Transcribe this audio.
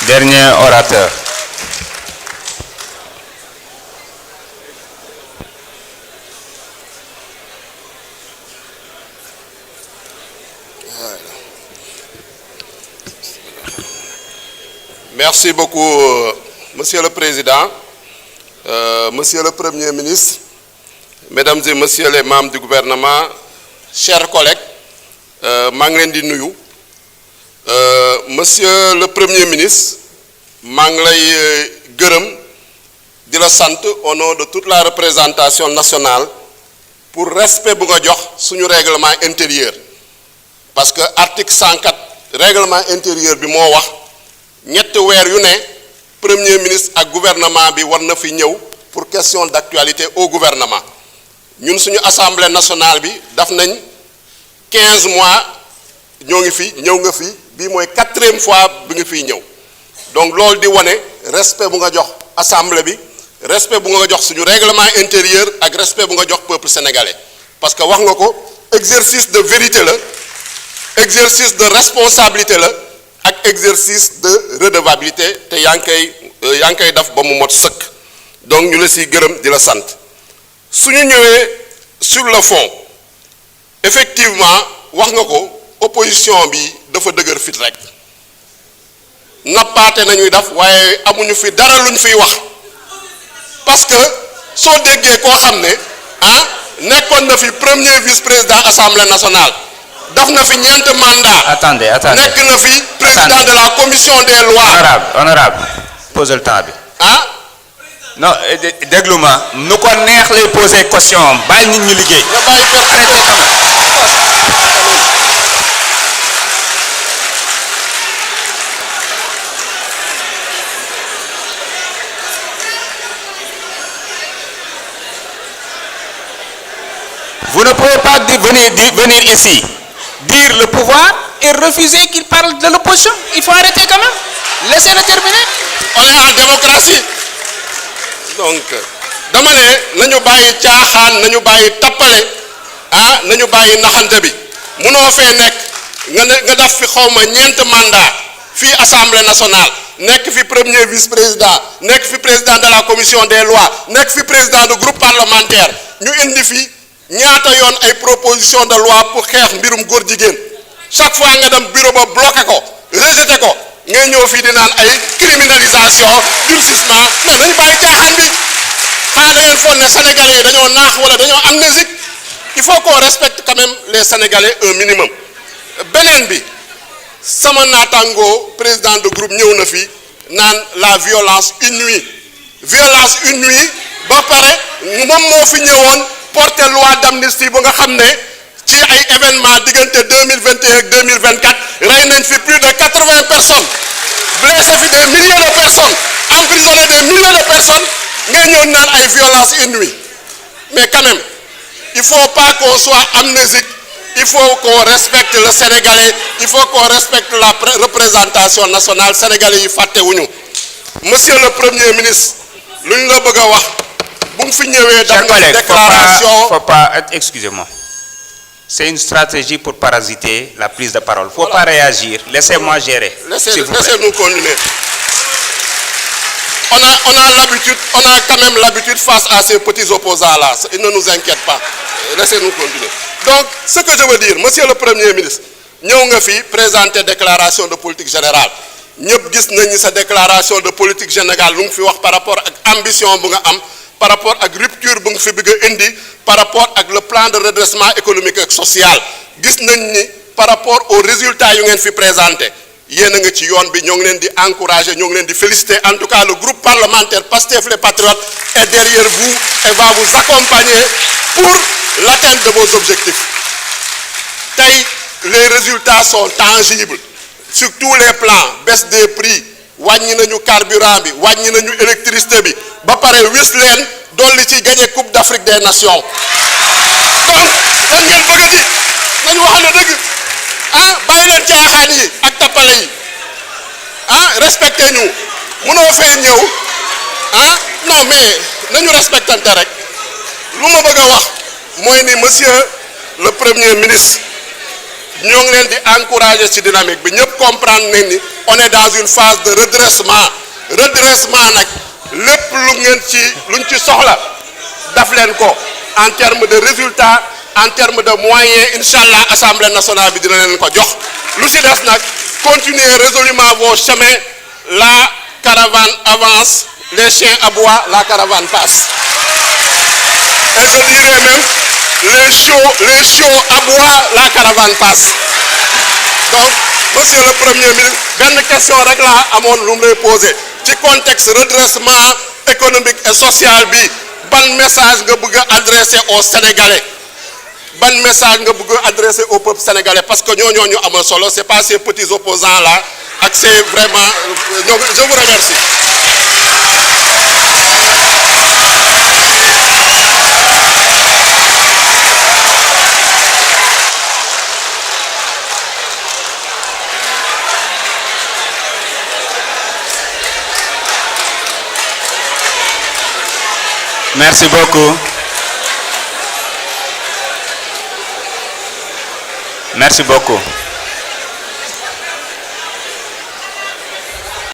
Dernier orateur. Merci beaucoup, Monsieur le Président, Monsieur le Premier ministre, Mesdames et Messieurs les membres du gouvernement, chers collègues, maa ngi leen di nuyu. Monsieur le Premier ministre, maa ngi lay gërëm di la sant au nom de toute la représentation nationale pour respect bu nga jox suñu règlement intérieur parce que article 104 règlement intérieur bi moo wax ñetti weer yu ne premier ministre ak gouvernement bi war na fi ñëw pour question d'actualité au gouvernement ñun suñu assemblée nationale bi daf nañ 15 mois ñoo ngi fi ñëw nga fi bii mooy 4e fois bi nga fiy ñëw donc loolu di wane respect bu nga jox assemblée bi respect bu nga jox suñu règlement intérieur ak respect bu nga jox peuple sénégalais parce que wax nga ko exercice de vérité la exercice de responsabilité la ak exercice de redevabilité te yaa ngi koy def ba mu mot sëkk donc ñu la siy gërëm di la sant suñu ñëwee sur le fond effectivement wax nga ko opposition bi dafa dëgër fit rek nappaate nañuy def waaye amuñu fi dara luñ fiy wax parce que soo déggee koo xam ne nekkoon na fi premier vice-président assemblée nationale daf na fi ñeent mandat. Attendez. nekk na fi président de la commission des lois. Honorable posez le temps bi. non déglu ma nu ko neex lay poser question bàyyi nit ñi liggéey. nga bàyyi arrêtez quand même. Vous ne pouvez pas venir ici, dire le pouvoir et refuser qu'il parle de l'opposition. Il faut arrêter quand même. Laissez-le terminer. On est en démocratie. Donc, dama ne nañu bàyyi caaxaan nañu bàyyi tappale nañu bàyyi naxante bi munoo fee nekk nga def fi xawma ñeent mandat fii assemblée nationale nekk fi premier vice-président nekk fi président de la commission des lois nekk fi président de groupe parlementaire ñu indi fi ñaata yoon ay proposition de loi pour xeex mbirum góor jigéen chaque fois nga dem bureau ba bloqué ko rejeté ko ngay ñëw fii di naan ay criminalisation durcissement non nañu bàyyi caaxaan bi xanaa da ngeen foog ne sénégalais yi dañoo naax wala dañoo amnésique il faut qu'on respecte quand même les sénégalais un minimum beneen bi sama naataango président de groupe ñëw na fi naan la violence inouïe ba pare moom moo fi ñëwoon porter loi d'amnistie bu nga xam ne ci ay événements diggante 2021 ak 2024 rey nañ fi plus de 80 personnes blessé fi des milliers de personnes emprisonné des milliers de personnes ngay ñëw naan ay violence inouïe mais quand même il faut pas qu'on soit amnésique il faut qu'on respecte le Sénégalais il faut qu'on respecte la représentation nationale sénégalais yi fàttewuñu monsieur le premier ministre lu ñu la bëgg a wax bu fi ñëwee def nga déclaration faut pas excusez-moi c'est une stratégie pour parasiter la prise de parole faut pas réagir laissez-moi gérer laissez-nous continuer on a quand même l'habitude face à ces petits opposants là il ne nous inquiète pas laissez-nous continuer donc ce que je veux dire monsieur le premier ministre ñëw nga fi présenter déclaration de politique générale ñëpp gis nañu sa déclaration de politique générale lu ngi fi wax par rapport ak ambition bu nga am par rapport ak rupture bu nga fi bëgg a indi par rapport ak le plan de redressement économique et social gis nañ ni par rapport aux résultats yu ngeen fi présenté yéen a nga ci yoon bi ñoo ngi leen di encourager ñoo ngi leen di féliciter en tout cas le groupe parlementaire Pastef les Patriotes est derrière vous et va vous accompagner pour l'atteinte de vos objectifs tey les résultats sont tangibles sur tous les plans baisse des prix wàññi nañu carburant bi wàññi nañu électricité bi ba pare wis leen dolli ci gagné coupe d'Afrique des nations donc lan ngeen bëgg di nañu waxal dëgg bàyyi leen caaxaan yi ak tappale yi respecté ñu mënoo fee ñëw non mais nañu respectante rek lu ma bëgg a wax mooy ni monsieur le premier ministre ñoo ngi leen di encourager ci dynamique bi ñëpp comprendre nañ ni on est dans une phase de redressement nag lépp luñ ci soxla daf leen ko en termes de résultats en termes de moyens incha allah assemblée nationale bi dina leen ko jox lu ci des nag continuez résolument vos chemins, la caravane avance, les chiens aboient, la caravane passe. Et je dirais même, les chiots aboient, la caravane passe. Donc, monsieur le Premier ministre, une question rek la amoon lu mu lay poser ci contexte redressement économique et social bi ban message nga bëgg a adresser aux Sénégalais ban message nga bëgg a adresser au peuple sénégalais parce que ñoo ñu amal solo c'est pas ces petits opposants là ak c'est vraiment je vous remercie. Merci beaucoup. Merci beaucoup.